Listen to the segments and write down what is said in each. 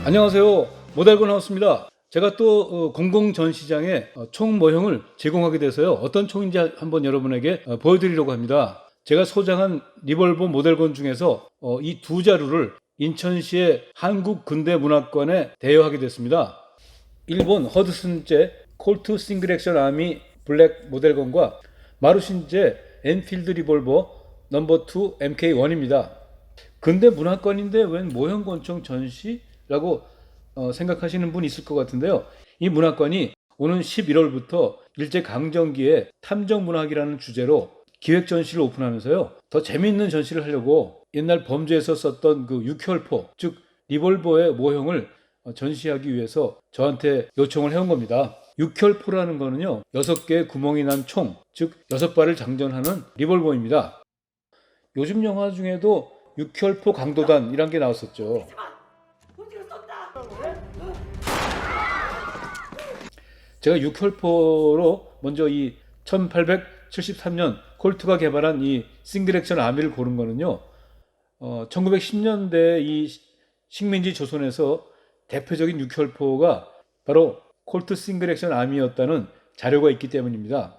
안녕하세요. 모달고 나왔습니다. 제가 또 공공전시장에 총 모형을 제공하게 돼서요. 어떤 총인지 한번 여러분에게 보여드리려고 합니다. 제가 소장한 리볼버 모델건 중에서 이 두 자루를 인천시의 한국근대문학관에 대여하게 됐습니다. 일본 허드슨제 콜트 싱글 액션 아미 블랙 모델건과 마루신제 엔필드 리볼버 넘버 2 MK1입니다. 근대 문학관인데 웬 모형 권총 전시라고 생각하시는 분 있을 것 같은데요. 이 문학관이 오는 11월부터 일제강점기의 탐정문학이라는 주제로 기획 전시를 오픈하면서요. 더 재미있는 전시를 하려고 옛날 범죄에서 썼던 그 육혈포, 즉 리볼버의 모형을 전시하기 위해서 저한테 요청을 해온 겁니다. 육혈포라는 거는요. 6개의 구멍이 난 총, 즉 6발을 장전하는 리볼버입니다. 요즘 영화 중에도 육혈포 강도단이란 게 나왔었죠. 제가 육혈포로 먼저 이 1873년 콜트가 개발한 이 싱글 액션 아미를 고른 거는요. 1910년대 이 식민지 조선에서 대표적인 육혈포가 바로 콜트 싱글 액션 아미였다는 자료가 있기 때문입니다.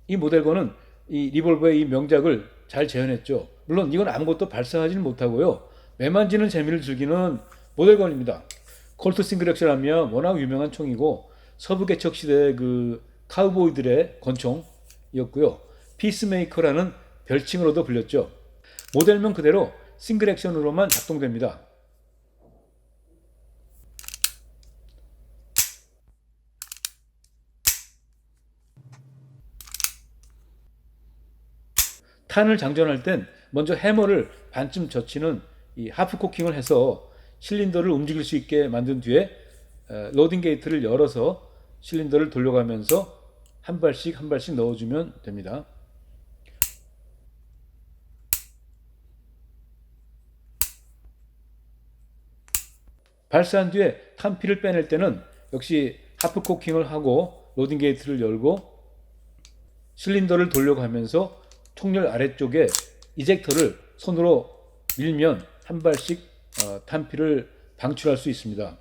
이 모델건은 이 리볼버의 이 명작을 잘 재현했죠. 물론 이건 아무것도 발사하지는 못하고요. 매만지는 재미를 즐기는 모델건입니다. 콜트 싱글 액션 아미야 워낙 유명한 총이고 서부 개척 시대의 그 카우보이들의 권총이었고요. 피스메이커라는 별칭으로도 불렸죠. 모델명 그대로 싱글 액션으로만 작동됩니다. 탄을 장전할 땐 먼저 해머를 반쯤 젖히는 이 하프 코킹을 해서 실린더를 움직일 수 있게 만든 뒤에 로딩 게이트를 열어서 실린더를 돌려가면서 한 발씩 한 발씩 넣어주면 됩니다. 발사한 뒤에 탄피를 빼낼 때는 역시 하프 코킹을 하고 로딩 게이트를 열고 실린더를 돌려가면서 총열 아래쪽에 이젝터를 손으로 밀면 한 발씩 탄피를 방출할 수 있습니다.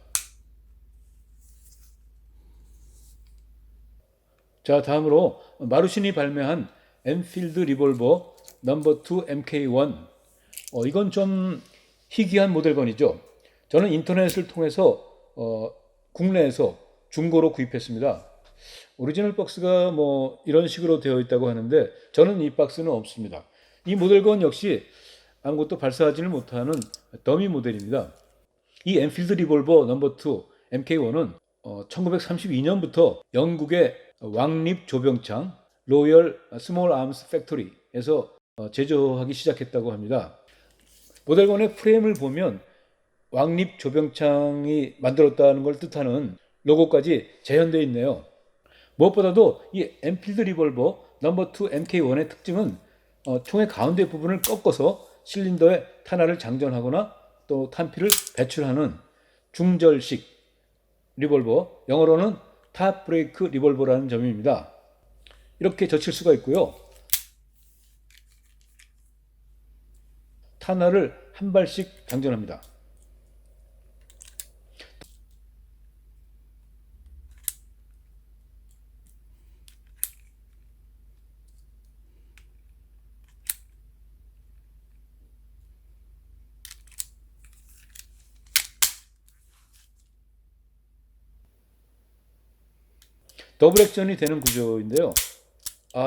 자, 다음으로 마루신이 발매한 엔필드 리볼버 넘버 2 MK1. 이건 좀 희귀한 모델건이죠. 저는 인터넷을 통해서 국내에서 중고로 구입했습니다. 오리지널 박스가 뭐 이런 식으로 되어 있다고 하는데 저는 이 박스는 없습니다. 이 모델건 역시 아무것도 발사하지는 못하는 더미 모델입니다. 이 엔필드 리볼버 넘버 2 MK1은 1932년부터 영국의 왕립 조병창 로열 스몰 암스 팩토리에서 제조하기 시작했다고 합니다. 모델건의 프레임을 보면 왕립 조병창이 만들었다는 걸 뜻하는 로고까지 재현되어 있네요. 무엇보다도 이 엔필드 리볼버 넘버 2 MK1의 특징은 총의 가운데 부분을 꺾어서 실린더에 탄화를 장전하거나 또 탄피를 배출하는 중절식 리볼버, 영어로는 탑 브레이크 리볼버라는 점입니다. 이렇게 젖힐 수가 있고요. 탄화를 한 발씩 장전합니다. 더블 액션이 되는 구조인데요.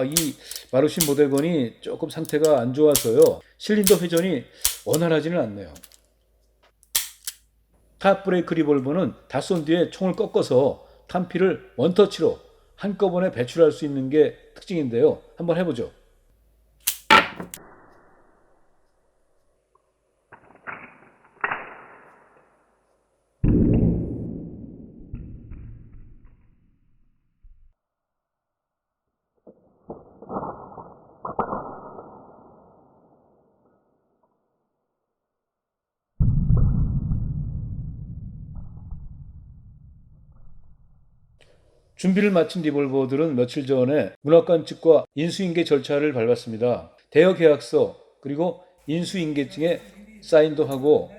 이 마루신 모델건이 조금 상태가 안 좋아서요. 실린더 회전이 원활하지는 않네요. 탑 브레이크 리볼버는 다 쏜 뒤에 총을 꺾어서 탄피를 원터치로 한꺼번에 배출할 수 있는 게 특징인데요. 한번 해보죠. 준비를 마친 리볼버들은 며칠 전에 문학관 측과 인수인계 절차를 밟았습니다. 대여 계약서 그리고 인수인계증에 사인도 하고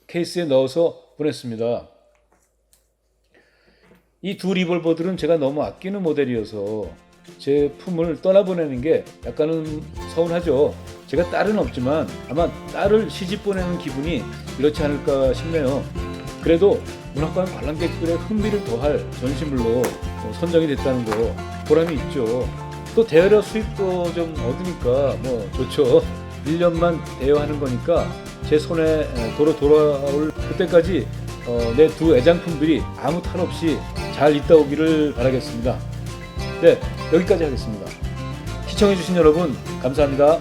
케이스에 넣어서 보냈습니다. 이 두 리볼버들은 제가 너무 아끼는 모델이어서 제품을 떠나보내는 게 약간은 서운하죠. 제가 딸은 없지만 아마 딸을 시집 보내는 기분이 이렇지 않을까 싶네요. 그래도 문학관 관람객들의 흥미를 더할 전시물로 선정이 됐다는 거 보람이 있죠. 또 대여료 수입도 좀 얻으니까 뭐 좋죠. 1년만 대여하는 거니까 제 손에 돌아올 그때까지 내 두 애장품들이 아무 탈 없이 잘 있다 오기를 바라겠습니다. 네, 여기까지 하겠습니다. 시청해주신 여러분 감사합니다.